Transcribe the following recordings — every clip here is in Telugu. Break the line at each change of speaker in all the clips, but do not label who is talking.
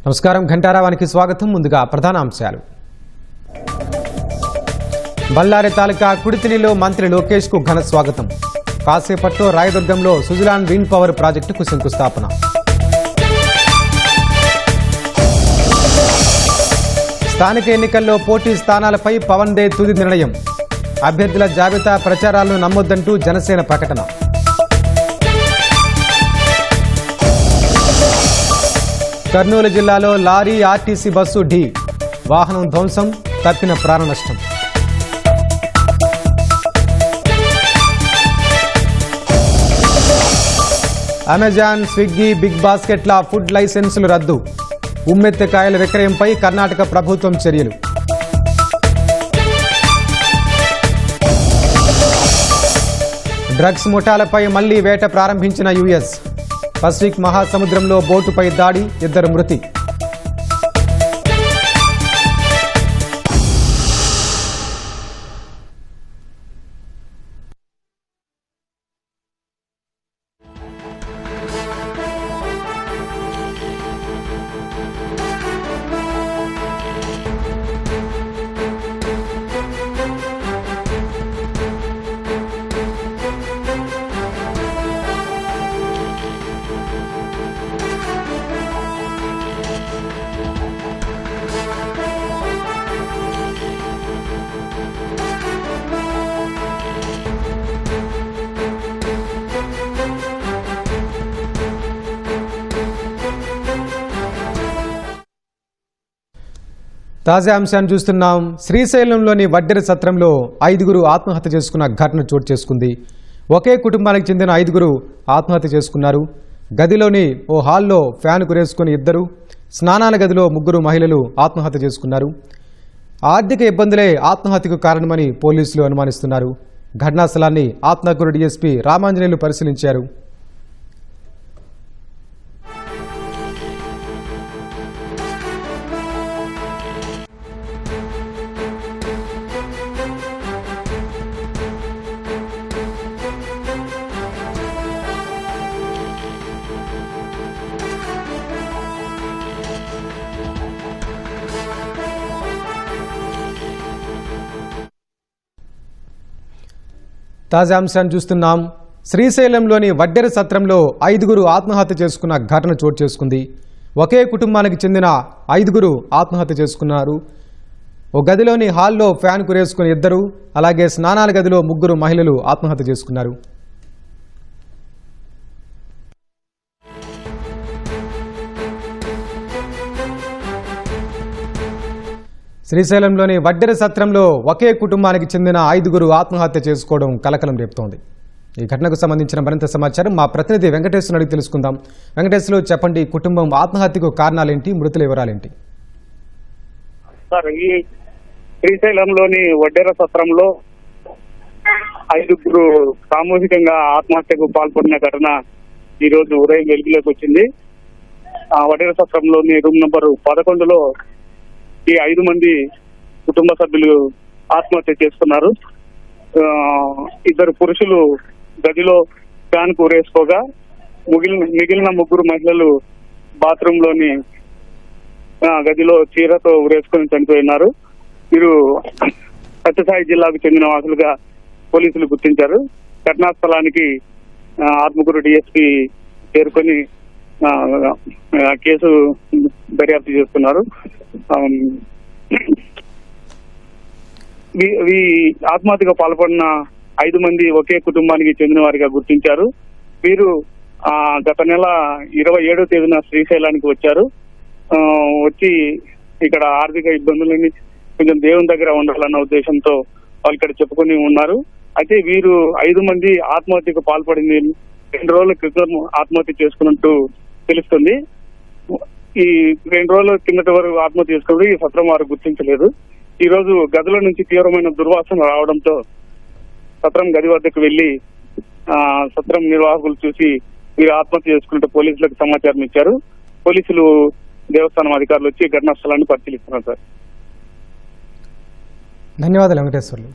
నమస్కారం ఘంటారావానికి స్వాగతం. ముందుగా ప్రధాన అంశాలు. బళ్ళారి తాలూకా కుడితినిలో మంత్రి లోకేష్ కు ఘన స్వాగతం. కాసేపట్లో రాయదుర్గంలో సుజలాన్ విండ్ పవర్ ప్రాజెక్టుకు శంకుస్థాపన. స్థానిక ఎన్నికల్లో పోటీ స్థానాలపై పవన్ దే తుది నిర్ణయం. అభ్యర్థుల జాబితా ప్రచారాలను నమ్మొద్దంటూ జనసేన ప్రకటన. కర్నూలు జిల్లాలో లారీ ఆర్టీసీ బస్సు ఢీ, వాహనం ధ్వంసం, తప్పిన ప్రాణ నష్టం. అమెజాన్, స్విగ్గీ, బిగ్ బాస్కెట్ల ఫుడ్ లైసెన్సులు రద్దు. ఉమ్మెత్తకాయల విక్రయంపై కర్ణాటక ప్రభుత్వం చర్యలు. డ్రగ్స్ ముఠాలపై మళ్లీ వేట ప్రారంభించిన యుఎస్. పసిఫిక్ మహాసముద్రంలో బోటుపై దాడి, 2 మృతి. తాజా అంశాన్ని చూస్తున్నాం. శ్రీశైలంలోని వడ్డెర సత్రంలో 5 ఆత్మహత్య చేసుకున్న ఘటన చోటు చేసుకుంది. ఒకే కుటుంబానికి చెందిన 5 ఆత్మహత్య చేసుకున్నారు. గదిలోని ఓ హాల్లో ఫ్యాన్ కురేసుకుని 2, స్నానాల గదిలో 3 మహిళలు ఆత్మహత్య చేసుకున్నారు. ఆర్థిక ఇబ్బందులే ఆత్మహత్యకు కారణమని పోలీసులు అనుమానిస్తున్నారు. ఘటనా స్థలాన్ని ఆత్మకూరు డీఎస్పీ రామాంజనేయులు పరిశీలించారు. తాజా అంశాన్ని చూస్తున్నాం. శ్రీశైలంలోని వడ్డెర సత్రంలో 5 ఆత్మహత్య చేసుకున్న ఘటన చోటు చేసుకుంది. ఒకే కుటుంబానికి చెందిన 5 ఆత్మహత్య చేసుకున్నారు. ఓ గదిలోని హాల్లో ఫ్యాన్ కురేసుకుని 2, అలాగే స్నానాల గదిలో 3 మహిళలు ఆత్మహత్య చేసుకున్నారు. శ్రీశైలంలోని వడ్డెర సత్రంలో ఒకే కుటుంబానికి చెందిన 5 ఆత్మహత్య చేసుకోవడం కలకలం రేపుతోంది. ఈ ఘటనకు సంబంధించిన మరింత సమాచారం మా ప్రతినిధి వెంకటేశ్వరుని అడిగి తెలుసుకుందాం. వెంకటేశ్వరు, చెప్పండి, కుటుంబం ఆత్మహత్యకు కారణాలేంటి, మృతుల వివరాలేంటి?
సార్, ఈ శ్రీశైలంలోని వడ్డెర సత్రంలో 5 సామూహికంగా ఆత్మహత్యకు పాల్పడిన ఘటన ఈ రోజు ఉదయం వెలుగులోకి వచ్చింది. వడ్డెర సత్రంలోని రూమ్ నంబర్ 11లో ఈ 5 మంది కుటుంబ సభ్యులు ఆత్మహత్య చేసుకున్నారు. 2 పురుషులు గదిలో ఫ్యాన్ కూరేసుకోగా మిగిలిన 3 మహిళలు బాత్రూమ్ లోని గదిలో చీరతో ఉరేసుకొని చనిపోయినారు. వీరు సత్యసాయి జిల్లాకు చెందిన వాసులుగా పోలీసులు గుర్తించారు. ఘటనా స్థలానికి ఆత్మకూరు డీఎస్పీ చేరుకొని కేసు దర్యాప్తు చేస్తున్నారు. ఈ ఆత్మహత్యకు పాల్పడిన 5 మంది ఒకే కుటుంబానికి చెందిన వారిగా గుర్తించారు. వీరు గత నెల 27వ తేదీన శ్రీశైలానికి వచ్చారు. వచ్చి ఇక్కడ ఆర్థిక ఇబ్బందులని కొంచెం దేవుని దగ్గర ఉండాలన్న ఉద్దేశంతో వాళ్ళు ఇక్కడ చెప్పుకొని ఉన్నారు. అయితే వీరు 5 మంది ఆత్మహత్యకు పాల్పడింది 2 రోజుల క్రితం ఆత్మహత్య చేసుకున్నట్టు తెలుస్తుంది. ఈ 2 రోజుల కిందటి వరకు ఆత్మహత్య చేసుకున్నప్పుడు ఈ సత్రం వారు గుర్తించలేదు. ఈ రోజు గదిలో నుంచి తీవ్రమైన దుర్వాసన రావడంతో సత్రం గది వద్దకు వెళ్లి సత్రం నిర్వాహకులు చూసి వీరు ఆత్మహత్య చేసుకున్నట్టు పోలీసులకు సమాచారం ఇచ్చారు. పోలీసులు, దేవస్థానం అధికారులు వచ్చి ఘటనా స్థలాన్ని పరిశీలిస్తున్నారు. సార్,
ధన్యవాదాలు వెంకటేశ్వర్లు.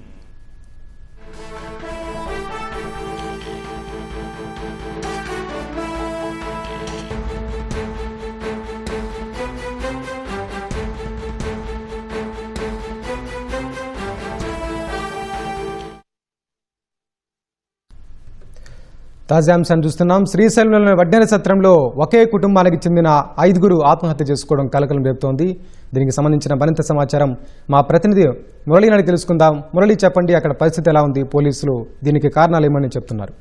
తాజా అంశాన్ని చూస్తున్నాం. శ్రీశైలంలోని వడ్డెర సత్రంలో ఒకే కుటుంబానికి చెందిన 5 ఆత్మహత్య చేసుకోవడం కలకలం రేపుతోంది. దీనికి సంబంధించిన మరింత సమాచారం మా ప్రతినిధి మురళి నాడి తెలుసుకుందాం. మురళి, చెప్పండి, అక్కడ పరిస్థితి ఎలా ఉంది? పోలీసులు దీనికి కారణాలు ఏమని చెప్తున్నారు?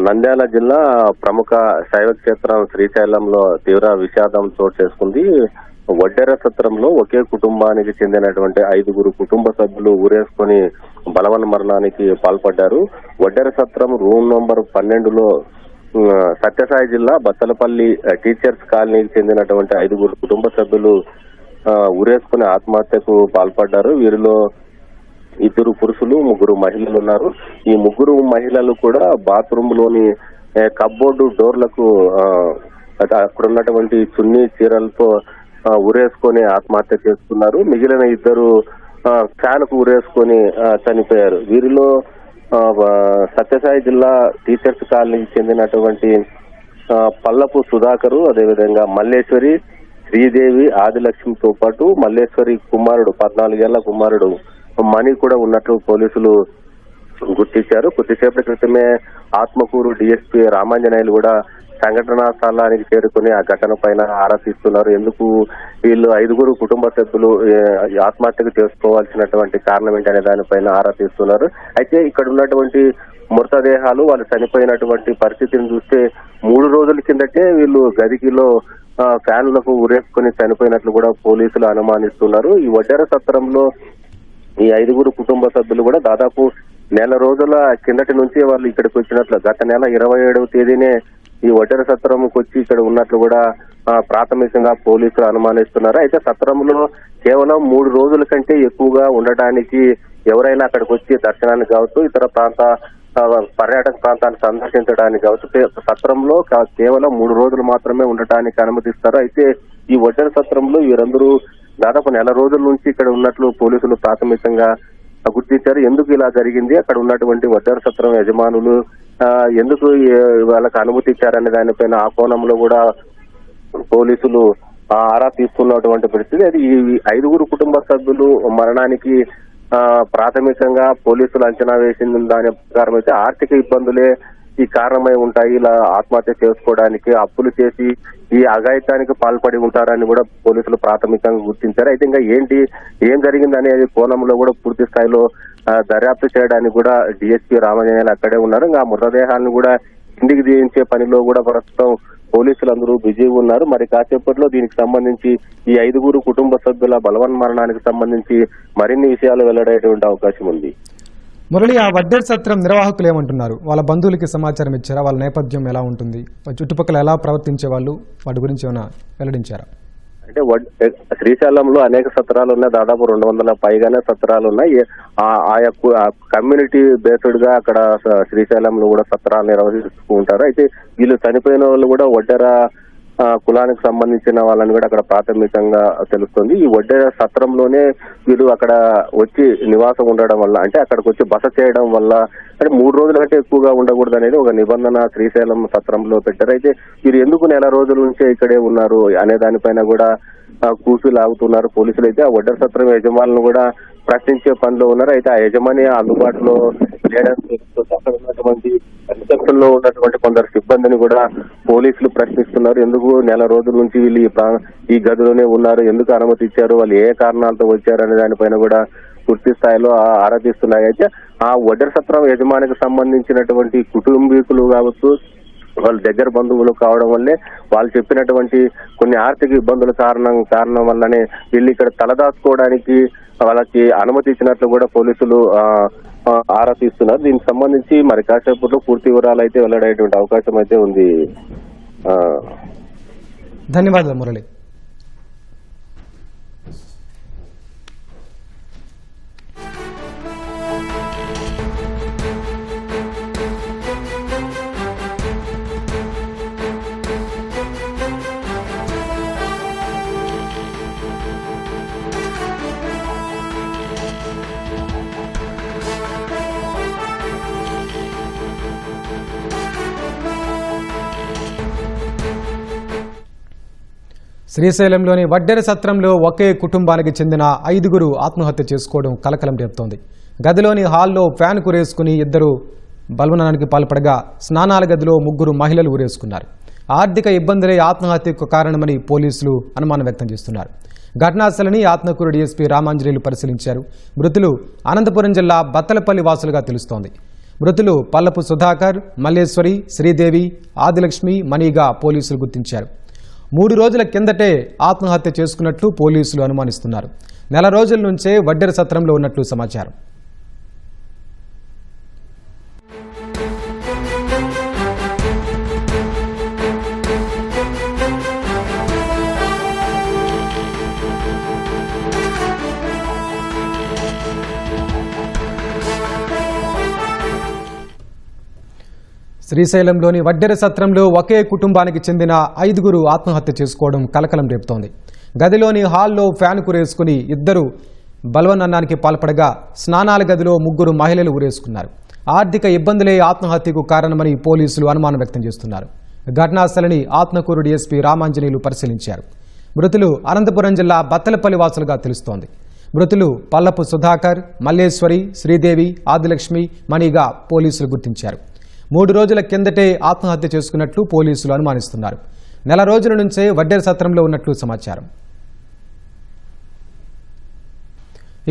నంద్యాల జిల్లా ప్రముఖ శైవ క్షేత్రం శ్రీశైలంలో తీవ్ర విషాదం చోటు చేసుకుంది. వడ్డెర సత్రంలో ఒకే కుటుంబానికి చెందినటువంటి 5 కుటుంబ సభ్యులు ఊరేసుకొని బలవన్ మరణానికి పాల్పడ్డారు. వడ్డెర సత్రం రూమ్ నంబర్ 12లో సత్యసాయి జిల్లా బత్తలపల్లి టీచర్స్ కాలనీకి చెందినటువంటి 5 కుటుంబ సభ్యులు ఊరేసుకుని ఆత్మహత్యకు పాల్పడ్డారు. వీరిలో 2 పురుషులు 3 మహిళలు ఉన్నారు. ఈ 3 మహిళలు కూడా బాత్రూమ్ లోని కబ్బోర్డు డోర్లకు అక్కడ ఉన్నటువంటి చున్నీ చీరలతో ఊరేసుకొని ఆత్మహత్య చేసుకున్నారు. మిగిలిన 2 ఫ్యాన్ కు ఊరేసుకొని చనిపోయారు. వీరిలో సత్యసాయి జిల్లా టీచర్స్ కాలనీకి చెందినటువంటి పల్లపు సుధాకరు, అదేవిధంగా మల్లేశ్వరి, శ్రీదేవి, ఆదిలక్ష్మితో పాటు మల్లేశ్వరి కుమారుడు 14 ఏళ్ల కుమారుడు మణి కూడా ఉన్నట్లు పోలీసులు గుర్తించారు. కొద్దిసేపటి క్రితమే ఆత్మకూరు డిఎస్పీ రామాంజనేయులు కూడా సంఘటనా స్థలానికి చేరుకుని ఆ ఘటన పైన ఆరా తీస్తున్నారు. ఎందుకు వీళ్ళు 5 కుటుంబ సభ్యులు ఆత్మహత్యకు చేసుకోవాల్సినటువంటి కారణం ఏంటనే దానిపైన ఆరా తీస్తున్నారు. అయితే ఇక్కడ ఉన్నటువంటి మృతదేహాలు వాళ్ళు చనిపోయినటువంటి పరిస్థితిని చూస్తే 3 రోజుల కిందటే వీళ్ళు గదికిలో ఫ్యాన్లకు ఊరేసుకుని చనిపోయినట్లు కూడా పోలీసులు అనుమానిస్తున్నారు. ఈ వడ్డెర సత్రంలో ఈ 5 కుటుంబ సభ్యులు కూడా దాదాపు నెల రోజుల కిందటి నుంచి వాళ్ళు ఇక్కడికి వచ్చినట్లు, గత నెల 27వ తేదీనే ఈ వడ్డెర సత్రంకి వచ్చి ఇక్కడ ఉన్నట్లు కూడా ప్రాథమికంగా పోలీసులు అనుమానిస్తున్నారు. అయితే సత్రంలో కేవలం 3 రోజుల కంటే ఎక్కువగా ఉండటానికి ఎవరైనా అక్కడికి వచ్చి దర్శనానికి కావచ్చు, ఇతర పర్యాటక ప్రాంతాన్ని సందర్శించడానికి కావచ్చు, సత్రంలో కేవలం 3 రోజులు మాత్రమే ఉండటానికి అనుమతిస్తారు. అయితే ఈ వడ్డెర సత్రంలో వీరందరూ దాదాపు నెల రోజుల నుంచి ఇక్కడ ఉన్నట్లు పోలీసులు ప్రాథమికంగా గుర్తించారు. ఎందుకు ఇలా జరిగింది, అక్కడ ఉన్నటువంటి వడ్డెర సత్రం యజమానులు ఎందుకు వాళ్ళకి అనుమతి ఇచ్చారనే దానిపైన ఆ కోణంలో కూడా పోలీసులు ఆరా తీస్తున్నటువంటి పరిస్థితి. అది ఈ 5 కుటుంబ సభ్యులు మరణానికి ప్రాథమికంగా పోలీసులు అంచనా వేసిన దాని ప్రకారం అయితే ఆర్థిక ఇబ్బందులే ఈ కారణమై ఉంటాయి. ఇలా ఆత్మహత్య చేసుకోవడానికి అప్పులు చేసి ఈ అఘాయిత్యానికి పాల్పడి ఉంటారని కూడా పోలీసులు ప్రాథమికంగా గుర్తించారు. అయితే ఇంకా ఏం జరిగింది అనేది కోణంలో కూడా పూర్తి స్థాయిలో దర్యాప్తు చేయడానికి కూడా డిఎస్పీ రామాంజనేయులు అక్కడే ఉన్నారు. ఇంకా మృతదేహాలను కూడా ఇంటికి దించే పనిలో కూడా ప్రస్తుతం పోలీసులందరూ బిజీగా ఉన్నారు. మరి కాసేపట్లో దీనికి సంబంధించి ఈ 5 కుటుంబ సభ్యుల బలవన్ మరణానికి సంబంధించి మరిన్ని విషయాలు వెల్లడయ్యేటువంటి అవకాశం ఉంది.
మురళి, ఆ వడ్డెర సత్రం నిర్వాహకులు ఏమంటున్నారు? వాళ్ళ బంధువులకి సమాచారం ఇచ్చారా? వాళ్ళ నేపథ్యం ఎలా ఉంటుంది? చుట్టుపక్కల ఎలా ప్రవర్తించే వాళ్ళు, వాటి గురించి ఏమైనా వెల్లడించారా?
అంటే శ్రీశైలంలో అనేక సత్రాలు ఉన్నాయి. దాదాపు 200 పైగానే సత్రాలు ఉన్నాయి. ఆయా కమ్యూనిటీ బేస్డ్ గా అక్కడ శ్రీశైలంలో కూడా సత్రాలు నిర్వహిస్తుంటారు. అయితే వీళ్ళు చనిపోయిన వాళ్ళు కూడా వడ్డెర కులానికి సంబంధించిన వాళ్ళని కూడా అక్కడ ప్రాథమికంగా తెలుస్తుంది. ఈ వడ్డెర సత్రంలోనే వీళ్ళు అక్కడ వచ్చి నివాసం ఉండడం వల్ల, అంటే అక్కడికి వచ్చి బస చేయడం వల్ల, అంటే 3 రోజుల కంటే ఎక్కువగా ఉండకూడదు అనేది ఒక నిబంధన శ్రీశైలం సత్రంలో పెట్టారు. అయితే వీరు ఎందుకు నెల రోజుల నుంచే ఇక్కడే ఉన్నారు అనే దానిపైన కూడా కూర్చు లాగుతున్నారు పోలీసులు. అయితే ఆ వడ్డెర సత్రం యజమానులను కూడా ప్రశ్నించే పనిలో ఉన్నారు. అయితే ఆ యజమాని అందుబాటులో లేడని అక్కడ ఉన్నటువంటి రిసెప్షన్ ఉన్నటువంటి కొందరు సిబ్బందిని కూడా పోలీసులు ప్రశ్నిస్తున్నారు. ఎందుకు నెల రోజుల నుంచి వీళ్ళు ఈ గదిలోనే ఉన్నారు, ఎందుకు అనుమతి ఇచ్చారు, వాళ్ళు ఏ కారణాలతో వచ్చారు అనే దానిపైన కూడా పూర్తి స్థాయిలో ఆరాధిస్తున్నాయి. అయితే ఆ వడ్డెర సత్రం యజమానికి సంబంధించినటువంటి కుటుంబీకులు కావచ్చు, వాళ్ళ దగ్గర బంధువులు కావడం వల్లే వాళ్ళు చెప్పినటువంటి కొన్ని ఆర్థిక ఇబ్బందుల కారణం వల్లనే వీళ్ళు ఇక్కడ తలదాచుకోవడానికి వాళ్ళకి అనుమతి ఇచ్చినట్లు కూడా పోలీసులు ఆరా తీస్తున్నారు. దీనికి సంబంధించి మరి కాసేపట్లో పూర్తి వివరాలు అయితే వెల్లడయ్యేటువంటి అవకాశం అయితే ఉంది.
ధన్యవాదాలు మురళి. శ్రీశైలంలోని వడ్డెర సత్రంలో ఒకే కుటుంబానికి చెందిన 5 ఆత్మహత్య చేసుకోవడం కలకలం రేపుతోంది. గదిలోని హాల్లో ఫ్యాన్ కురేసుకుని 2 బలవనానికి పాల్పడగా స్నానాల గదిలో 3 మహిళలు ఊరేసుకున్నారు. ఆర్థిక ఇబ్బందులే ఆత్మహత్యకు కారణమని పోలీసులు అనుమానం వ్యక్తం చేస్తున్నారు. ఘటనా స్థలిని ఆత్మకూరు డీఎస్పీ రామాంజనేయులు పరిశీలించారు. మృతులు అనంతపురం జిల్లా బత్తలపల్లి వాసులుగా తెలుస్తోంది. మృతులు పల్లపు సుధాకర్, మల్లేశ్వరి, శ్రీదేవి, ఆదిలక్ష్మి, మణిగా పోలీసులు గుర్తించారు. 3 రోజుల కిందటే ఆత్మహత్య చేసుకున్నట్లు పోలీసులు అనుమానిస్తున్నారు. నెల రోజుల నుంచే వడ్డెర సత్రంలో ఉన్నట్లు సమాచారం. శ్రీశైలంలోని వడ్డెర సత్రంలో ఒకే కుటుంబానికి చెందిన 5 ఆత్మహత్య చేసుకోవడం కలకలం రేపుతోంది. గదిలోని హాల్లో ఫ్యాన్ కురేసుకుని 2 బలవనన్నానికి పాల్పడగా స్నానాల గదిలో 3 మహిళలు ఊరేసుకున్నారు. ఆర్థిక ఇబ్బందులే ఆత్మహత్యకు కారణమని పోలీసులు అనుమానం వ్యక్తం చేస్తున్నారు. ఘటనా స్థలిని ఆత్మకూరు డీఎస్పీ రామాంజనేయులు పరిశీలించారు. మృతులు అనంతపురం జిల్లా బత్తలపల్లి వాసులుగా తెలుస్తోంది. మృతులు పల్లపు సుధాకర్, మల్లేశ్వరి, శ్రీదేవి, ఆదిలక్ష్మి, మణిగా పోలీసులు గుర్తించారు. 3 రోజుల కిందటే ఆత్మహత్య చేసుకున్నట్లు పోలీసులు అనుమానిస్తున్నారు. నెల రోజుల నుంచే వడ్డెర సత్రంలో ఉన్నట్లు సమాచారం.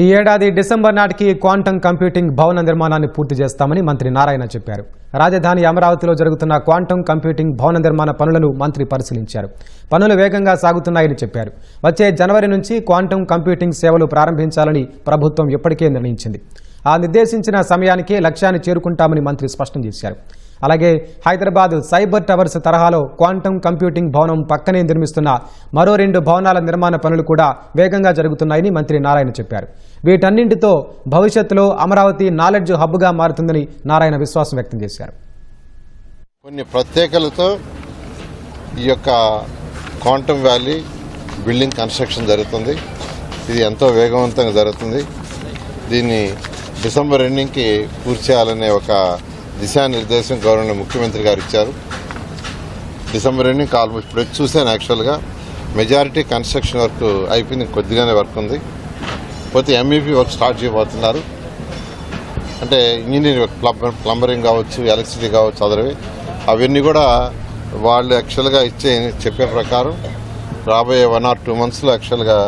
ఈ ఏడాది డిసెంబర్ నాటికి క్వాంటమ్ కంప్యూటింగ్ భవన నిర్మాణాన్ని పూర్తి చేస్తామని మంత్రి నారాయణ చెప్పారు. రాజధాని అమరావతిలో జరుగుతున్న క్వాంటమ్ కంప్యూటింగ్ భవన నిర్మాణ పనులను మంత్రి పరిశీలించారు. పనులు వేగంగా సాగుతున్నాయని చెప్పారు. వచ్చే జనవరి నుంచి క్వాంటమ్ కంప్యూటింగ్ సేవలు ప్రారంభించాలని ప్రభుత్వం ఇప్పటికే నిర్ణయించింది. ఆ నిర్దేశించిన సమయానికే లక్ష్యాన్ని చేరుకుంటామని మంత్రి స్పష్టం చేశారు. అలాగే హైదరాబాద్ సైబర్ టవర్స్ తరహాలో క్వాంటమ్ కంప్యూటింగ్ భవనం పక్కనే నిర్మిస్తున్న మరో 2 భవనాల నిర్మాణ పనులు కూడా వేగంగా జరుగుతున్నాయని మంత్రి నారాయణ చెప్పారు. వీటన్నింటితో భవిష్యత్తులో అమరావతి నాలెడ్జ్ హబ్గా మారుతుందని నారాయణ విశ్వాసం వ్యక్తం చేశారు.
కొన్ని ప్రత్యేకలతో ఈ యొక్క క్వాంటమ్ వ్యాలీ బిల్డింగ్ కన్స్ట్రక్షన్ జరుగుతుంది. ఇది ఎంతో వేగవంతంగా జరుగుతుంది. దీన్ని డిసెంబర్ ఎండింగ్కి పూర్తి చేయాలనే ఒక దిశానిర్దేశం గవర్నర్ ముఖ్యమంత్రి గారు ఇచ్చారు. డిసెంబర్ ఎండింగ్ ఆల్మోస్ట్ ఇప్పుడు చూశాను. యాక్చువల్గా మెజారిటీ కన్స్ట్రక్షన్ వర్క్ అయిపోయింది, కొద్దిగానే వర్క్ ఉంది. పోతే ఎంఈపీ వర్క్ స్టార్ట్ చేయబోతున్నారు. అంటే ఇంజనీరింగ్ వర్క్, ప్లంబరింగ్ కావచ్చు, ఎలక్ట్రిసిటీ కావచ్చు, అదర్వి అవన్నీ కూడా వాళ్ళు యాక్చువల్గా చెప్పే ప్రకారం రాబోయే 1 or 2 monthsలో యాక్చువల్గా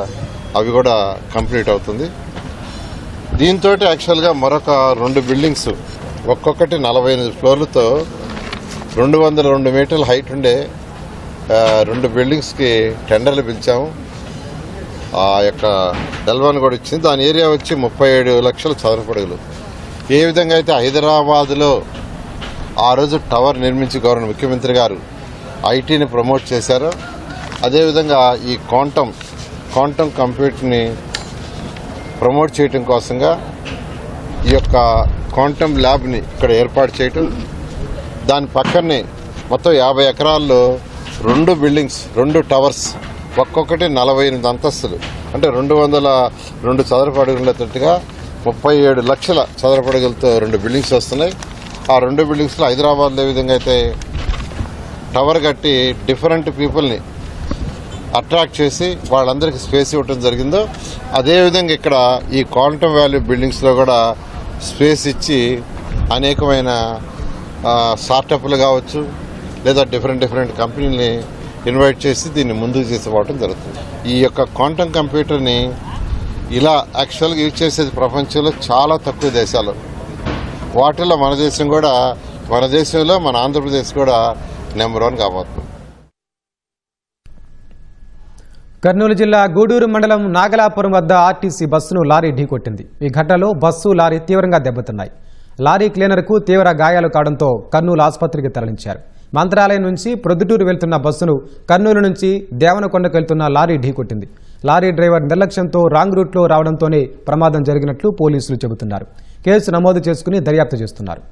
అవి కూడా కంప్లీట్ అవుతుంది. దీంతో యాక్చువల్గా మరొక 2 బిల్డింగ్స్ ఒక్కొక్కటి 48 ఫ్లోర్లతో 202 మీటర్ల హైట్ ఉండే 2 బిల్డింగ్స్కి టెండర్లు పిలిచాము. ఆ యొక్క L1 కూడా ఇచ్చింది. దాని ఏరియా వచ్చి 37 లక్షల చదరపు అడుగులు. ఏ విధంగా అయితే హైదరాబాద్లో ఆ రోజు టవర్ నిర్మించి గవర్నర్ ముఖ్యమంత్రి గారు ఐటీని ప్రమోట్ చేశారో అదేవిధంగా ఈ క్వాంటమ్ కంప్యూటర్ని ప్రమోట్ చేయడం కోసంగా ఈ యొక్క క్వాంటమ్ ల్యాబ్ని ఇక్కడ ఏర్పాటు చేయటం, దాని పక్కనే మొత్తం 50 ఎకరాల్లో 2 బిల్డింగ్స్, 2 టవర్స్, ఒక్కొక్కటి 48 అంతస్తులు, అంటే 202 చదరపు అడుగులతోటిగా 37 లక్షల చదరపు అడుగులతో 2 బిల్డింగ్స్ వస్తున్నాయి. ఆ 2 బిల్డింగ్స్లో హైదరాబాద్లో ఏ విధంగా అయితే టవర్ కట్టి డిఫరెంట్ పీపుల్ని అట్రాక్ట్ చేసి వాళ్ళందరికీ స్పేస్ ఇవ్వటం జరిగిందో అదేవిధంగా ఇక్కడ ఈ క్వాంటమ్ వ్యాలీ బిల్డింగ్స్లో కూడా స్పేస్ ఇచ్చి అనేకమైన స్టార్టప్లు కావచ్చు లేదా డిఫరెంట్ కంపెనీలని ఇన్వైట్ చేసి దీన్ని ముందుకు తీసుకుపోవడం జరుగుతుంది. ఈ యొక్క క్వాంటమ్ కంప్యూటర్ని ఇలా యాక్చువల్గా యూజ్ చేసేది ప్రపంచంలో చాలా తక్కువ దేశాలు. వాటిల్లో మన దేశంలో మన ఆంధ్రప్రదేశ్ కూడా నెంబర్ 1 కాబోతుంది.
కర్నూలు జిల్లా గూడూరు మండలం నాగలాపురం వద్ద ఆర్టీసీ బస్సును లారీ ఢీకొట్టింది. ఈ ఘటనలో బస్సు, లారీ తీవ్రంగా దెబ్బతిన్నాయి. లారీ క్లీనర్కు తీవ్ర గాయాలు కావడంతో కర్నూలు ఆసుపత్రికి తరలించారు. మంత్రాలయం నుంచి ప్రొద్దుటూరు వెళ్తున్న బస్సును కర్నూలు నుంచి దేవనకొండకు వెళ్తున్న లారీ ఢీకొట్టింది. లారీ డ్రైవర్ నిర్లక్ష్యంతో రాంగ్ రూట్లో రావడంతోనే ప్రమాదం జరిగినట్లు పోలీసులు చెబుతున్నారు. కేసు నమోదు చేసుకుని దర్యాప్తు చేస్తున్నారు.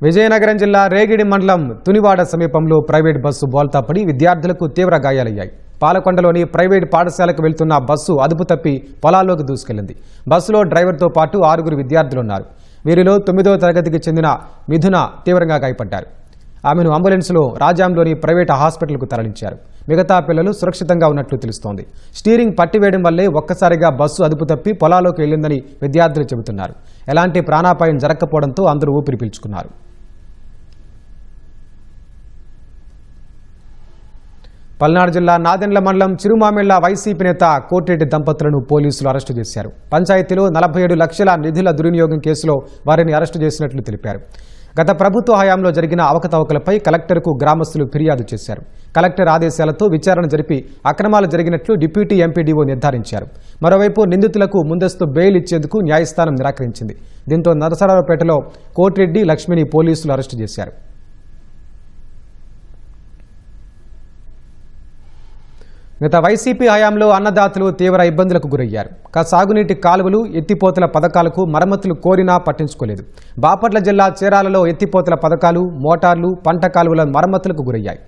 విజయనగరం జిల్లా రేగిడి మండలం తునివాడ సమీపంలో ప్రైవేట్ బస్సు బోల్తా పడి విద్యార్థులకు తీవ్ర గాయాలయ్యాయి. పాలకొండలోని ప్రైవేట్ పాఠశాలకు వెళ్తున్న బస్సు అదుపు తప్పి పొలాల్లోకి దూసుకెళ్లింది. బస్సులో డ్రైవర్తో పాటు 6 విద్యార్థులున్నారు. వీరిలో 9వ తరగతికి చెందిన మిథున తీవ్రంగా గాయపడ్డారు. ఆమెను అంబులెన్స్లో రాజాంలోని ప్రైవేట్ హాస్పిటల్కు తరలించారు. మిగతా పిల్లలు సురక్షితంగా ఉన్నట్లు తెలుస్తోంది. స్టీరింగ్ పట్టివేయడం వల్లే ఒక్కసారిగా బస్సు అదుపు తప్పి పొలాల్లోకి వెళ్లిందని విద్యార్థులు చెబుతున్నారు. ఎలాంటి ప్రాణాపాయం జరగకపోవడంతో అందరూ ఊపిరి పీల్చుకున్నారు. పల్నాడు జిల్లా నాదెండ్ల మండలం చిరుమామిళ్ల వైసీపీ నేత కోటిరెడ్డి దంపతులను పోలీసులు అరెస్టు చేశారు. పంచాయతీలో 47 లక్షల నిధుల దుర్వినియోగం కేసులో వారిని అరెస్టు చేసినట్లు తెలిపారు. గత ప్రభుత్వ హయాంలో జరిగిన అవకతవకలపై కలెక్టర్కు గ్రామస్తులు ఫిర్యాదు చేశారు. కలెక్టర్ ఆదేశాలతో విచారణ జరిపి అక్రమాలు జరిగినట్లు డిప్యూటీ ఎంపీడీఓ నిర్ధారించారు. మరోవైపు నిందితులకు ముందస్తు బెయిల్ ఇచ్చేందుకు న్యాయస్థానం నిరాకరించింది. దీంతో నరసరావుపేటలో కోటిరెడ్డి, లక్ష్మిని పోలీసులు అరెస్టు చేశారు. గత వైసీపీ హయాంలో అన్నదాతలు తీవ్ర ఇబ్బందులకు గురయ్యారు. సాగునీటి కాలువలు, ఎత్తిపోతల పథకాలకు మరమ్మతులు కోరినా పట్టించుకోలేదు. బాపట్ల జిల్లా చీరాలలో ఎత్తిపోతల పథకాలు, మోటార్లు, పంట కాలువల మరమ్మతులకు గురయ్యాయి.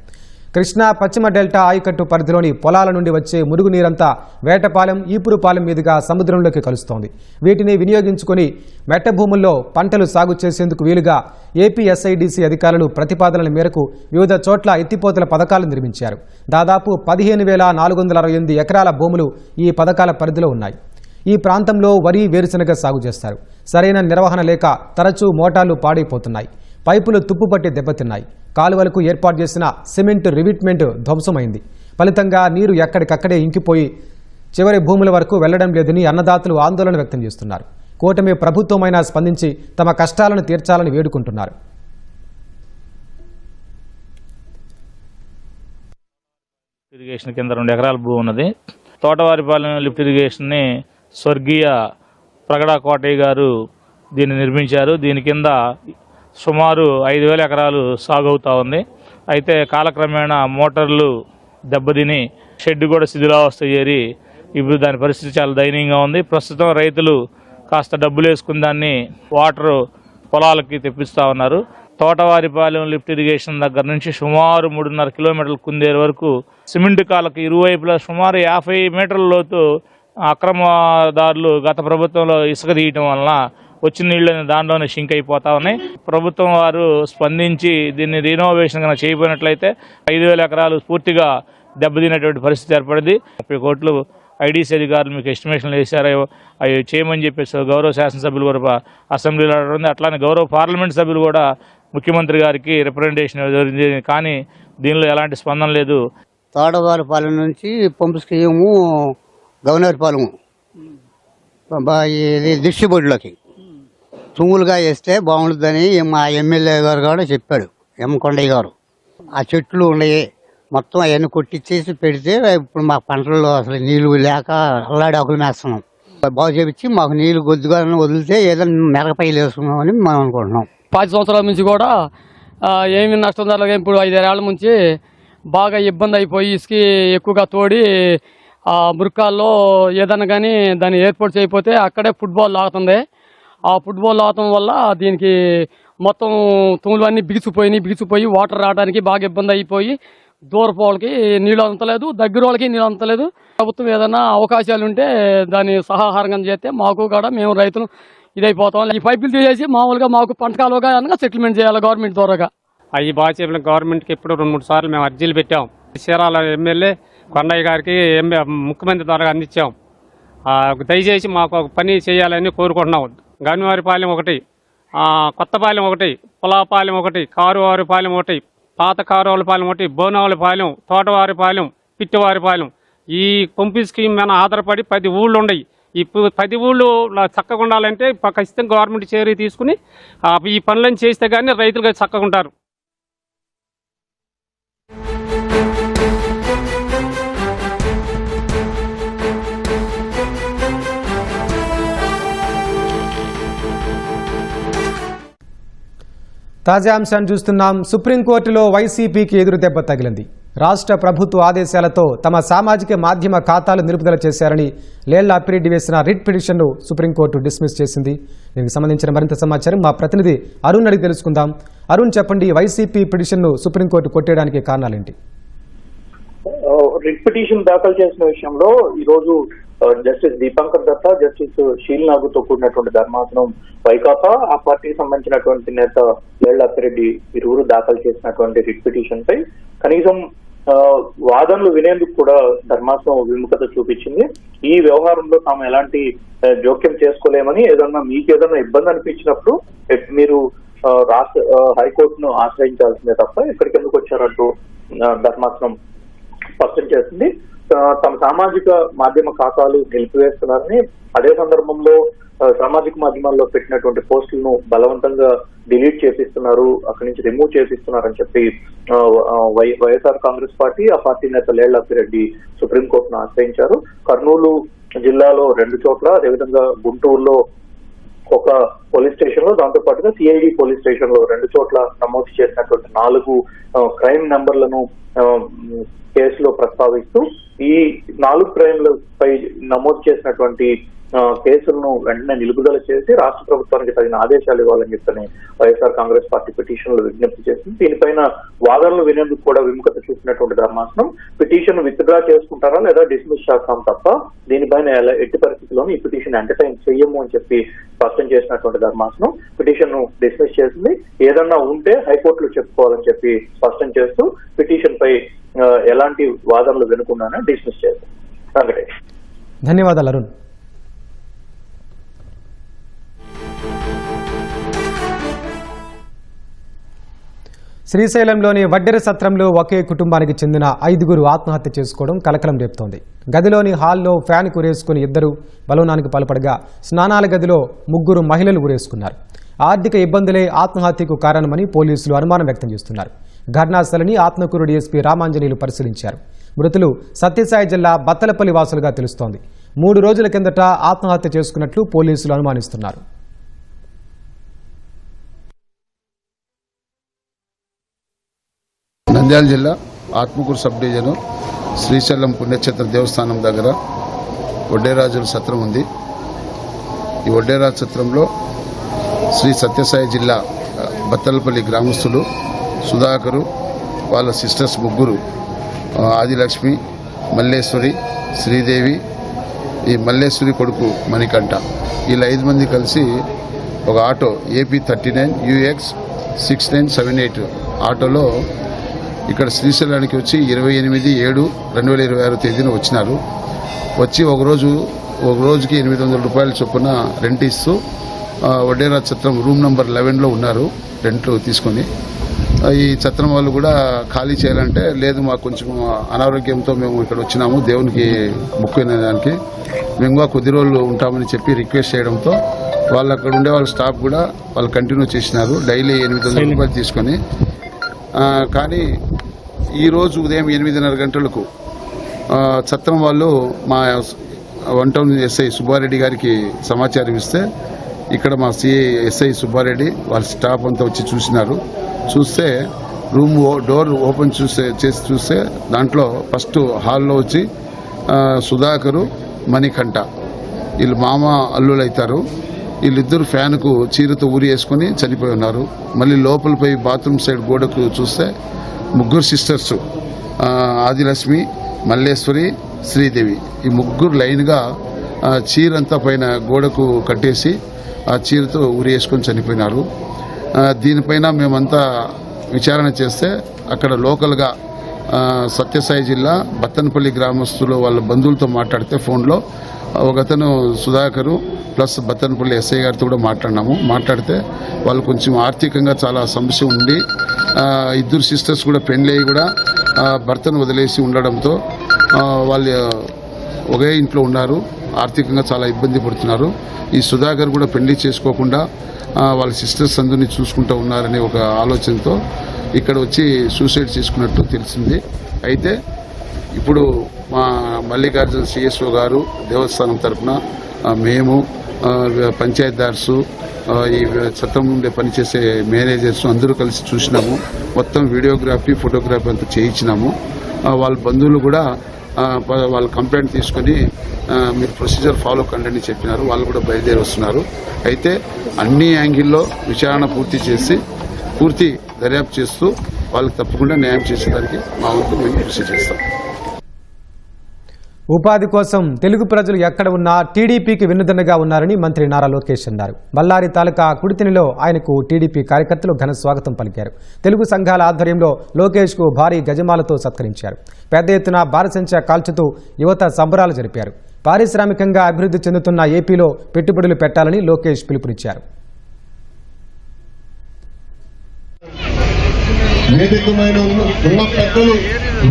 కృష్ణా పశ్చిమ డెల్టా ఆయకట్టు పరిధిలోని పొలాల నుండి వచ్చే మురుగునీరంతా వేటపాలెం, ఈపురుపాలెం మీదుగా సముద్రంలోకి కలుస్తోంది. వీటిని వినియోగించుకుని మెట్ట భూముల్లో పంటలు సాగు చేసేందుకు వీలుగా ఏపీ ఎస్ఐడిసి అధికారులు ప్రతిపాదనల మేరకు వివిధ చోట్ల ఎత్తిపోతల పథకాలు నిర్మించారు. దాదాపు 15,468 ఎకరాల భూములు ఈ పథకాల పరిధిలో ఉన్నాయి. ఈ ప్రాంతంలో వరి, వేరుశనగ సాగు చేస్తారు. సరైన నిర్వహణ లేక తరచూ మోటార్లు పాడైపోతున్నాయి. పైపులు తుప్పుపట్టి దెబ్బతిన్నాయి. కాలువలకు ఏర్పాటు చేసిన సిమెంట్ రివిట్మెంట్ ధ్వంసమైంది. ఫలితంగా నీరు ఎక్కడికక్కడే ఇంకిపోయి చివరి భూముల వరకు వెళ్లడం లేదని అన్నదాతలు ఆందోళన వ్యక్తం చేస్తున్నారు. కూటమి ప్రభుత్వమైనా స్పందించి తమ కష్టాలను తీర్చాలని వేడుకుంటున్నారు.
ఇరిగేషన్ కింద 2 ఎకరాల భూమి ఉన్నది. తోటవారిపాలెం లిఫ్ట్ ఇరిగేషన్ని స్వర్గీయ ప్రగడ కోటయ్య గారు దీన్ని నిర్మించారు. దీని కింద సుమారు 5,000 ఎకరాలు సాగు అవుతా ఉంది. అయితే కాలక్రమేణా మోటార్లు దెబ్బతిని షెడ్ కూడా శిథిలావస్థ చేరి ఇప్పుడు దాని పరిస్థితి చాలా దయనీయంగా ఉంది. ప్రస్తుతం రైతులు కాస్త డబ్బులు వేసుకుని దాన్ని వాటర్ పొలాలకి తెప్పిస్తూ ఉన్నారు. తోటవారిపాలెం లిఫ్ట్ ఇరిగేషన్ దగ్గర నుంచి సుమారు 3.5 కిలోమీటర్ల కుందేరు వరకు సిమెంట్ కాలకు ఇరువైపులా సుమారు 50 మీటర్ల లోతు అక్రమదారులు గత ప్రభుత్వంలో ఇసుక తీయటం వలన వచ్చిన నీళ్ళని దాంట్లోనే షింక్ అయిపోతా ఉన్నాయి. ప్రభుత్వం వారు స్పందించి దీన్ని రీనోవేషన్ కనుక చేయబోయినట్లయితే 5,000 ఎకరాలు పూర్తిగా దెబ్బతినేటువంటి పరిస్థితి ఏర్పడింది. 30 కోట్లు ఐడీసీ అధికారులు మీకు ఎస్టిమేషన్లు వేశారు, అవి చేయమని చెప్పేసి గౌరవ శాసనసభ్యులు కూడా అసెంబ్లీలో ఉంది. అట్లానే గౌరవ పార్లమెంట్ సభ్యులు కూడా ముఖ్యమంత్రి గారికి రిప్రజెంటేషన్ జరిగింది. కానీ దీనిలో ఎలాంటి స్పందన లేదు.
తోటవారిపాలెం నుంచి పంపు స్కీము గవర్నర్పాలెము ఇది డిస్ట్రిబ్యూట్లోకి తుమ్ములుగా వేస్తే బాగుంటుందని మా ఎమ్మెల్యే గారు కూడా చెప్పాడు, ఎం కొండయ్య గారు. ఆ చెట్లు ఉన్నాయి మొత్తం అవన్నీ కొట్టించేసి పెడితే ఇప్పుడు మా పంటల్లో అసలు నీళ్లు లేక అల్లాడి ఆకులు మేస్తున్నాం. బాగు చేపించి మాకు నీళ్లు కొద్దిగా వదిలితే ఏదైనా మెరగపైలు వేసుకున్నామని మనం అనుకుంటున్నాం.
10 సంవత్సరాల నుంచి కూడా ఏమి నష్టం జరగదు. ఇప్పుడు 5 ఏళ్ల నుంచి బాగా ఇబ్బంది అయిపోయి ఇసుక ఎక్కువగా తోడి మురికాల్లో ఏదన్నా కానీ దాన్ని ఏర్పాటు చేయకపోతే అక్కడే ఫుట్బాల్ ఆగుతుంది. ఆ ఫుట్బాల్ ఆగటం వల్ల దీనికి మొత్తం తుమ్ములు అన్నీ బిగిసిపోయి వాటర్ రావడానికి బాగా ఇబ్బంది అయిపోయి దూరపు వాళ్ళకి నీళ్ళు అందలేదు, దగ్గర వాళ్ళకి నీళ్ళు అందలేదు. ప్రభుత్వం ఏదైనా అవకాశాలు ఉంటే దాన్ని సహాహారంగా చేస్తే మాకు కూడా మేము రైతులు ఇదైపోతాం. ఈ పైపులు తీసేసి మామూలుగా మాకు పంట కాలువగా సెటిల్మెంట్ చేయాలి గవర్నమెంట్ ద్వారాగా.
అవి బాగా చెప్పిన గవర్నమెంట్కి ఎప్పుడు 2-3 సార్లు మేము అర్జీలు పెట్టాం. చీరాల ఎమ్మెల్యే కొండయ్య గారికి ముఖ్యమంత్రి ద్వారా అందించాం. దయచేసి మాకు ఒక పని చేయాలని కోరుకుంటున్నాం. గనివారిపాలెం ఒకటి, కొత్తపాలెం ఒకటి, పొలాపాలెం ఒకటి, కారువారిపాలెం ఒకటి, పాత కారువారిపాలెం ఒకటి, బోనావారిపాలెం, తోటవారిపాలెం, పిట్టివారిపాలెం. ఈ పంపు స్కీమ్ మీద ఆధారపడి 10 ఊళ్ళు ఉన్నాయి. ఇప్పుడు 10 ఊళ్ళు చక్కగా ఉండాలంటే ఖచ్చితంగా గవర్నమెంట్ చర్య తీసుకుని ఈ పనులను చేస్తే కానీ రైతులు చక్కగా ఉంటారు.
తాజా అంశాన్ని చూస్తున్నాం. సుప్రీంకోర్టులో వైసీపీకి ఎదురు దెబ్బ తగిలింది. రాష్ట్ర ప్రభుత్వ ఆదేశాలతో తమ సామాజిక మాధ్యమ ఖాతాలు నిలుపుదల చేశారని లేళ్ల అప్పిరెడ్డి వేసిన రిట్ పిటిషన్ను సుప్రీంకోర్టు డిస్మిస్ చేసింది. దీనికి సంబంధించిన మరింత సమాచారం మా ప్రతినిధి అరుణ్ అడిగి తెలుసుకుందాం. అరుణ్, చెప్పండి, వైసీపీ పిటిషన్ను సుప్రీంకోర్టు కొట్టేయడానికి కారణాలేంటి?
రిట్ పిటిషన్ దాఖలు చేసిన విషయంలో ఈ రోజు జస్టిస్ దీపాంకర్ దత్తా, జస్టిస్ షీల్ నాగుతో కూడినటువంటి ధర్మాసనం వైకాపా, ఆ పార్టీకి సంబంధించినటువంటి నేత లేళ్ల అప్పిరెడ్డి ఇరువురు దాఖలు చేసినటువంటి రిట్ పిటిషన్ పై కనీసం వాదనలు వినేందుకు కూడా ధర్మాసనం విముఖత చూపించింది. ఈ వ్యవహారంలో తాము ఎలాంటి జోక్యం చేసుకోలేమని, ఏదన్నా మీకు ఏదన్నా ఇబ్బంది అనిపించినప్పుడు మీరు రాష్ట్ర హైకోర్టును ఆశ్రయించాల్సిందే తప్ప ఇక్కడికి ఎందుకు వచ్చారంటూ ధర్మాసనం స్పష్టం చేసింది. తమ సామాజిక మాధ్యమ ఖాతాలు నిలిపివేస్తున్నారని, అదే సందర్భంలో సామాజిక మాధ్యమాల్లో పెట్టినటువంటి పోస్టులను బలవంతంగా డిలీట్ చేపిస్తున్నారు, అక్కడి నుంచి రిమూవ్ చేపిస్తున్నారని చెప్పి వైఎస్ఆర్ కాంగ్రెస్ పార్టీ, ఆ పార్టీ నేత లేళ్ల అప్పిరెడ్డి సుప్రీంకోర్టును ఆశ్రయించారు. కర్నూలు జిల్లాలో 2 చోట్ల, అదేవిధంగా గుంటూరులో ఒక పోలీస్ స్టేషన్ లో, దాంతో పాటుగా సిఐడి పోలీస్ స్టేషన్ లో 2 చోట్ల నమోదు చేసినటువంటి 4 క్రైమ్ నెంబర్లను కేసులో ప్రస్తావిస్తూ ఈ 4 క్రైమ్లపై నమోదు చేసినటువంటి కేసులను వెంటనే నిలుపుదల చేసి రాష్ట్ర ప్రభుత్వానికి తగిన ఆదేశాలు ఇవ్వాలని చెప్పని వైఎస్ఆర్ కాంగ్రెస్ పార్టీ పిటిషన్లు విజ్ఞప్తి చేసింది. దీనిపైన వాదనలు వినేందుకు కూడా విముఖత చూపినటువంటి ధర్మాసనం పిటిషన్ విత్డ్రా చేసుకుంటారా లేదా డిస్మిస్ చేస్తాం తప్ప దీనిపైన ఎట్టి పరిస్థితుల్లోనూ ఈ పిటిషన్ ఎంటర్టైన్ చెయ్యము అని చెప్పి స్పష్టం చేసినటువంటి ధర్మాసనం పిటిషన్ ను డిస్మిస్ చేసింది. ఏదన్నా ఉంటే హైకోర్టులో చెప్పుకోవాలని చెప్పి స్పష్టం చేస్తూ పిటిషన్ పై ఎలాంటి వాదనలు వినకుండానే డిస్మిస్ చేసింది. వెంకటేష్,
ధన్యవాదాలు అరుణ్. శ్రీశైలంలోని వడ్డెర సత్రంలో ఒకే కుటుంబానికి చెందిన 5గురు ఆత్మహత్య చేసుకోవడం కలకలం రేపుతోంది. గదిలోని హాల్లో ఫ్యాన్ ఉరేసుకుని 2 బలవనానికి పాల్పడగా స్నానాల గదిలో 3 మహిళలు ఉరేసుకున్నారు. ఆర్థిక ఇబ్బందులే ఆత్మహత్యకు కారణమని పోలీసులు అనుమానం వ్యక్తం చేస్తున్నారు. ఘటనాస్థలిని ఆత్మకూరు డీఎస్పీ రామాంజనేయులు పరిశీలించారు. మృతులు సత్యసాయి జిల్లా బత్తలపల్లి వాసులుగా తెలుస్తోంది. 3 రోజుల కిందట ఆత్మహత్య చేసుకున్నట్లు పోలీసులు అనుమానిస్తున్నారు.
నంద్యాల జిల్లా ఆత్మకూరు సబ్ డివిజను శ్రీశైలం పుణ్యక్షేత్ర దేవస్థానం దగ్గర వడ్డేరాజుల సత్రం ఉంది. ఈ వడ్డేరాజు సత్రంలో శ్రీ సత్యసాయి జిల్లా బత్తలపల్లి గ్రామస్తులు సుధాకరు, వాళ్ళ సిస్టర్స్ 3, ఆదిలక్ష్మి, మల్లేశ్వరి, శ్రీదేవి, ఈ మల్లేశ్వరి కొడుకు మణికంఠ, వీళ్ళ 5 మంది కలిసి ఒక ఆటో AP 39 UX 6978 ఆటోలో ఇక్కడ శ్రీశైలానికి వచ్చి 28/7/2026 తేదీన వచ్చినారు. వచ్చి ఒక రోజుకి 800 రూపాయల చొప్పున రెంట్ ఇస్తూ వడ్డేరాజు సత్రం రూమ్ నెంబర్ 11లో ఉన్నారు రెంట్లు తీసుకొని. ఈ సత్రం వాళ్ళు కూడా ఖాళీ చేయాలంటే లేదు, మాకు కొంచెం అనారోగ్యంతో మేము ఇక్కడ వచ్చినాము దేవునికి మొక్కునేదానికి, మేము కొద్ది రోజులు ఉంటామని చెప్పి రిక్వెస్ట్ చేయడంతో వాళ్ళు అక్కడ ఉండే వాళ్ళ స్టాఫ్ కూడా వాళ్ళు కంటిన్యూ చేసినారు డైలీ 800 రూపాయలు తీసుకొని. కానీ ఈరోజు ఉదయం 8:30 గంటలకు సత్రం వాళ్ళు మా 1 టౌన్ ఎస్ఐ సుబ్బారెడ్డి గారికి సమాచారం ఇస్తే ఇక్కడ మా సిఐ ఎస్ఐ సుబ్బారెడ్డి వాళ్ళ స్టాఫ్ అంతా వచ్చి చూసినారు. చూస్తే రూమ్ డోర్ ఓపెన్ చేసి చూస్తే దాంట్లో ఫస్ట్ హాల్లో వచ్చి సుధాకరు, మణికంఠ వీళ్ళు మామ అల్లులు అవుతారు. వీళ్ళిద్దరు ఫ్యాన్కు చీరతో ఊరి వేసుకుని చనిపోయి ఉన్నారు. మళ్ళీ లోపలిపై బాత్రూమ్ సైడ్ గోడకు చూస్తే 3 సిస్టర్స్ ఆదిలక్ష్మి, మల్లేశ్వరి, శ్రీదేవి ఈ 3 లైన్గా చీరంతా పైన గోడకు కట్టేసి ఆ చీరతో ఊరి వేసుకొని చనిపోయినారు. దీనిపైన మేమంతా విచారణ చేస్తే అక్కడ లోకల్గా సత్యసాయి జిల్లా బత్తనపల్లి గ్రామస్తులు వాళ్ళ బంధువులతో మాట్లాడితే ఫోన్లో ఒకతను సుధాకరు ప్లస్ బత్తనపల్లి ఎస్ఐ గారితో కూడా మాట్లాడితే వాళ్ళు కొంచెం ఆర్థికంగా చాలా సమస్య ఉండి 2 సిస్టర్స్ కూడా పెళ్లి అయ్యి కూడా భర్తను వదిలేసి ఉండడంతో వాళ్ళు ఒకే ఇంట్లో ఉన్నారు, ఆర్థికంగా చాలా ఇబ్బంది పడుతున్నారు. ఈ సుధాకర్ కూడా పెళ్లి చేసుకోకుండా వాళ్ళ సిస్టర్స్ అందరినీ చూసుకుంటూ ఉన్నారనే ఒక ఆలోచనతో ఇక్కడ వచ్చి సూసైడ్ చేసుకున్నట్టు తెలిసింది. అయితే ఇప్పుడు మా మల్లికార్జున CSO గారు దేవస్థానం తరఫున మేము పంచాయతీదార్సు ఈ సత్రం నుండి పనిచేసే మేనేజర్స్ అందరూ కలిసి చూసినాము. మొత్తం వీడియోగ్రఫీ ఫోటోగ్రఫీ అంతా చేయించినాము. వాళ్ళ బంధువులు కూడా వాళ్ళ కంప్లైంట్ తీసుకొని మీరు ప్రొసీజర్ ఫాలో కండి అని చెప్పినారు. వాళ్ళు కూడా బయలుదేరి వస్తున్నారు. అయితే అన్ని యాంగిల్లో విచారణ పూర్తి చేసి పూర్తి దర్యాప్తు చేస్తూ వాళ్ళకి తప్పకుండా న్యాయం చేసేదానికి మా వంతు మేము కృషి చేస్తాం.
ఉపాధి కోసం తెలుగు ప్రజలు ఎక్కడ ఉన్నా టీడీపీకి వెన్నుదన్నుగా ఉన్నారని మంత్రి నారా లోకేష్ అన్నారు. బళ్ళారి తాలూకా కుడితినిలో ఆయనకు టీడీపీ కార్యకర్తలు ఘన స్వాగతం పలికారు. తెలుగు సంఘాల ఆధ్వర్యంలో లోకేష్కు భారీ గజమాలతో సత్కరించారు. పెద్ద ఎత్తున బారసంచా కాల్చుతూ యువత సంబరాలు జరిపారు. పారిశ్రామికంగా అభివృద్ధి చెందుతున్న ఏపీలో పెట్టుబడులు పెట్టాలని లోకేష్ పిలుపునిచ్చారు.
వేదికమైన ఉన్న పెద్దలు,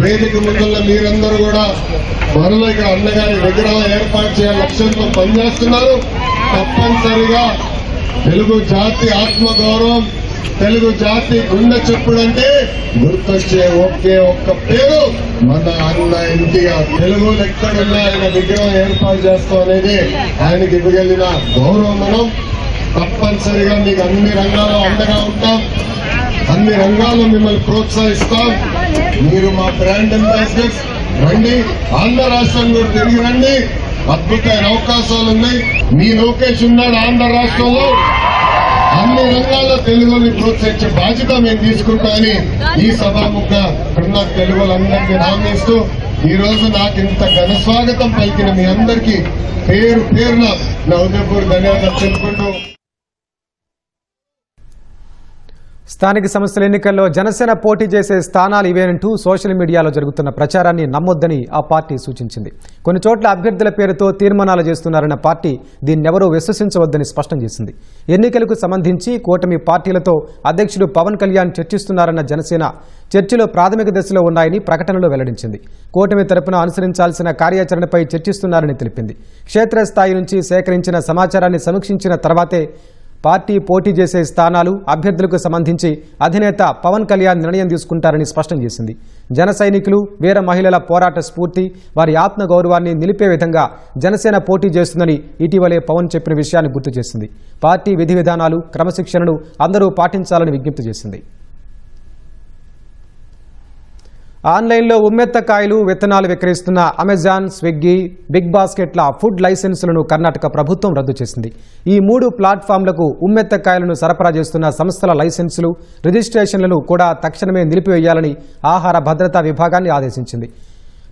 వేదిక ముందున్న మీరందరూ కూడా మరలో ఇక్కడ అన్నగారి విగ్రహం ఏర్పాటు చేయాలని లక్ష్యంతో పనిచేస్తున్నారు. తప్పనిసరిగా తెలుగు జాతి ఆత్మగౌరవం, తెలుగు జాతి గుండె చెప్పుడంటే గుర్తొచ్చే ఒకే ఒక్క పేరు మన అన్న ఎన్టీఆర్. తెలుగు ఎక్కడున్నా ఆయన విగ్రహం ఏర్పాటు చేస్తాం అనేది ఆయనకి ఇవ్వగలిగిన గౌరవం. మనం తప్పనిసరిగా మీకు అన్ని రంగాల్లో అండగా ఉంటాం, అన్ని రంగాల్లో మిమ్మల్ని ప్రోత్సహిస్తాం. మీరు మా బ్రాండ్ అంబాసిడర్స్. రండి, ఆంధ్ర రాష్ట్రం కూడా తిరిగి రండి. అద్భుతమైన అవకాశాలు ఉన్నాయి. మీ లోకేష్ ఉన్నాడు ఆంధ్ర రాష్ట్రంలో. అన్ని రంగాల్లో తెలుగుని ప్రోత్సహించే బాధ్యత మేము తీసుకుంటామని ఈ సభాముఖ ఇక్కడున్న తెలుగులందరినీ హామీస్తూ ఈ రోజు నాకు ఇంత ఘన స్వాగతం పలికిన మీ అందరికీ పేరు పేరున నా హృదయపూర్వక ధన్యవాదాలు తెలుపుకుంటూ
స్థానిక సంస్థల ఎన్నికల్లో జనసేన పోటీ చేసే స్థానాలు ఇవేనంటూ సోషల్ మీడియాలో జరుగుతున్న ప్రచారాన్ని నమ్మొద్దని ఆ పార్టీ సూచించింది. కొన్ని చోట్ల అభ్యర్థుల పేరుతో తీర్మానాలు చేస్తున్నారన్న పార్టీ దీన్నెవరూ విశ్వసించవద్దని స్పష్టం చేసింది. ఎన్నికలకు సంబంధించి కూటమి పార్టీలతో అధ్యక్షుడు పవన్ కళ్యాణ్ చర్చిస్తున్నారన్న జనసేన చర్చలు ప్రాథమిక దశలో ఉన్నాయని ప్రకటనలో వెల్లడించింది. కూటమి తరపున అనుసరించాల్సిన కార్యాచరణపై చర్చిస్తున్నారని తెలిపింది. క్షేత్రస్థాయి నుంచి సేకరించిన సమాచారాన్ని సమీక్షించిన తర్వాతే పార్టీ పోటీ చేసే స్థానాలు, అభ్యర్థులకు సంబంధించి అధినేత పవన్ కళ్యాణ్ నిర్ణయం తీసుకుంటారని స్పష్టం చేసింది. జన సైనికులు, వీర మహిళల పోరాట స్ఫూర్తి, వారి ఆత్మగౌరవాన్ని నిలిపే విధంగా జనసేన పోటీ చేస్తుందని ఇటీవలే పవన్ చెప్పిన విషయాన్ని గుర్తు చేసింది. పార్టీ విధి విధానాలు, క్రమశిక్షణను అందరూ పాటించాలని విజ్ఞప్తి చేసింది. ఆన్లైన్లో ఉమ్మెత్తకాయలు, విత్తనాలు విక్రయిస్తున్న అమెజాన్, స్విగ్గీ, బిగ్ బాస్కెట్ల ఫుడ్ లైసెన్సులను కర్ణాటక ప్రభుత్వం రద్దు చేసింది. ఈ 3 ప్లాట్ఫామ్లకు ఉమ్మెత్తకాయలను సరఫరా చేస్తున్న సంస్థల లైసెన్సులు, రిజిస్ట్రేషన్లను కూడా తక్షణమే నిలిపివేయాలని ఆహార భద్రతా విభాగాన్ని ఆదేశించింది.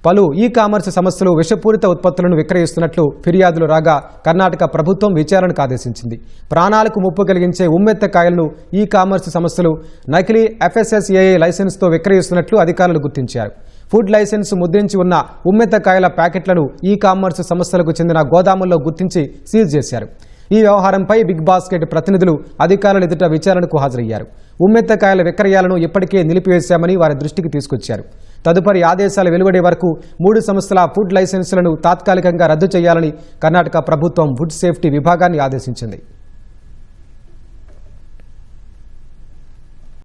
పలు ఈ-కామర్స్ సంస్థలు విషపూరిత ఉత్పత్తులను విక్రయిస్తున్నట్లు ఫిర్యాదులు రాగా కర్ణాటక ప్రభుత్వం విచారణకు ఆదేశించింది. ప్రాణాలకు ముప్పు కలిగించే ఉమ్మెత్తకాయలను ఈ-కామర్స్ సంస్థలు నకిలీ FSSAI లైసెన్స్తో విక్రయిస్తున్నట్లు అధికారులు గుర్తించారు. ఫుడ్ లైసెన్స్ ముద్రించి ఉన్న ఉమ్మెత్తకాయల ప్యాకెట్లను ఈ-కామర్స్ సంస్థలకు చెందిన గోదాముల్లో గుర్తించి సీజ్ చేశారు. ఈ వ్యవహారంపై బిగ్ బాస్కెట్ ప్రతినిధులు అధికారుల ఎదుట విచారణకు హాజరయ్యారు. ఉమ్మెత్తకాయల విక్రయాలను ఇప్పటికే నిలిపివేశామని వారి దృష్టికి తీసుకొచ్చారు. తదుపరి ఆదేశాలు వెలువడే వరకు 3 సంస్థల ఫుడ్ లైసెన్సులను తాత్కాలికంగా రద్దు చేయాలని కర్ణాటక ప్రభుత్వం ఫుడ్ సేఫ్టీ విభాగాన్ని ఆదేశించింది.